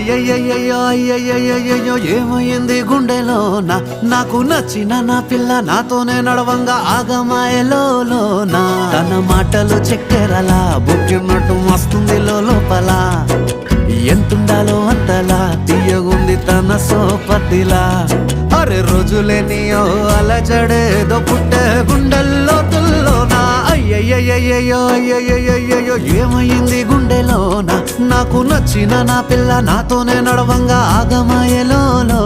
అయ్యయ్యయ్యో అయ్యయ్యయ్యో ఏమైంది గుండెలోన నాకు నచ్చిన నా పిల్ల నాతోనే నడవంగా ఆగమాయలోనా తన మాటలు చక్కెరలా బుక్కినట్టు మస్తుంది లోపల ఎంతుండాలో అంతలా తీయగుంది తన సోపతిలా అరే రోజులేనియో అలజడేదో పుట్టే గుండెల్లో తుల్లోనా అయ్యయ్యయ్యో అయ్యయ్యయ్యో ఏమైంది గుండెలోన నాకు నచ్చిన నా పిల్ల నాతోనే నడవంగా ఆగమాయలోనా